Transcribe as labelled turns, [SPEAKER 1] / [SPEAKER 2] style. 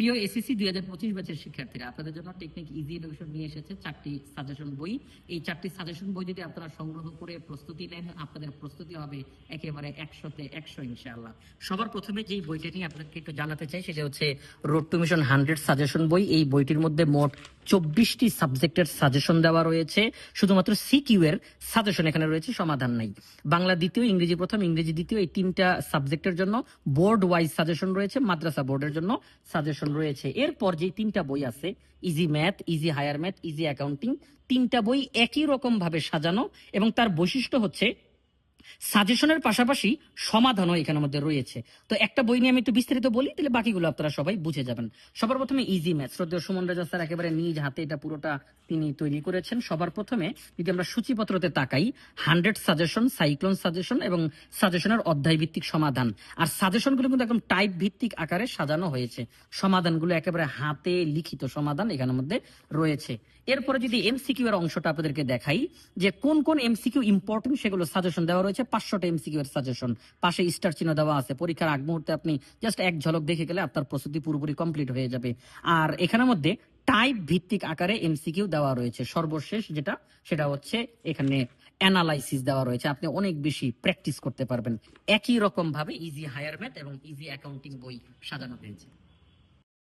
[SPEAKER 1] প্রিয় এসএসসি 2025 ব্যাচের শিক্ষার্থীরা, আপনাদের জন্য টেকনিক ইজি এডুকেশন নিয়ে এসেছে 4টি সাজেশন বই। এই 4টি সাজেশন বই যদি আপনারা সংগ্রহ করে প্রস্তুতি নেন, আপনাদের প্রস্তুতি হবে একেবারে 100-তে 100 ইনশাআল্লাহ। সবার প্রথমে যেই বইটা নিয়ে আপনাদেরকে একটু জানাতে চাই সেটা হচ্ছে রোড টু মিশন 100 সাজেশন বই। এই বইটির মধ্যে মোট 24টি সাবজেক্টের সাজেশন দেওয়া রয়েছে। শুধুমাত্র সিকিউ এর সাজেশন এখানে রয়েছে, সমাধান নাই। বাংলা দ্বিতীয়, ইংরেজি প্রথম, ইংরেজি দ্বিতীয়, এই 3টা সাবজেক্টের জন্য বোর্ড ওয়াইজ সাজেশন রয়েছে, মাদ্রাসা বোর্ডের জন্য সাজেশন রয়েছে। এরপর যে 3টা বই আছে, easy math, easy higher math, easy accounting, 3টা বই একই রকম ভাবে সাজানো এবং তার বৈশিষ্ট্য হচ্ছে সাজেশনের পাশাপাশি সমাধানও এখানের মধ্যে রয়েছে। তো একটা বই নিয়ে আমি একটু বিস্তারিত বলি, তাহলে বাকিগুলো আপনারা সবাই বুঝে যাবেন। সবার প্রথমে ইজি ম্যাথ, শ্রদ্ধেয় সুমন রেজা স্যার একেবারে নিজ হাতে এটা পুরোটা তিনি তৈরি করেছেন। সবার প্রথমে যদি আমরা সূচিপত্রতে তাকাই, 100 সাজেশন, সাইক্লোন সাজেশন এবং সাজেশনের অধ্যায় ভিত্তিক সমাধান। আর সাজেশনগুলো কিন্তু একদম টাইপ ভিত্তিক আকারে সাজানো হয়েছে। সমাধানগুলো একেবারে হাতে লিখিত সমাধান এখানের মধ্যে রয়েছে। এরপরে যদি এমসিকিউ এর অংশটা আপনাদেরকে দেখাই, যে কোন কোন এমসিকিউ ইম্পর্টেন্ট সেগুলো সাজেশন দেওয়া রয়েছে। 500টা এমসিকিউ এর সাজেশন, পাশে স্টার চিহ্ন দেওয়া আছে। পরীক্ষার আগ মুহূর্তে আপনি জাস্ট এক ঝলক দেখে গেলে আপনার প্রস্তুতি পুরোপুরি কমপ্লিট হয়ে যাবে। আর এখানের মধ্যে টাইপ ভিত্তিক আকারে এমসিকিউ দেওয়া রয়েছে। সর্বশেষ যেটা, সেটা হচ্ছে এখানে অ্যানালাইসিস দেওয়া রয়েছে। আপনি অনেক বেশি প্র্যাকটিস করতে পারবেন। একই রকম ভাবে ইজি হায়ার ম্যাথ এবং ইজি অ্যাকাউন্টিং বই সাজানো হয়েছে।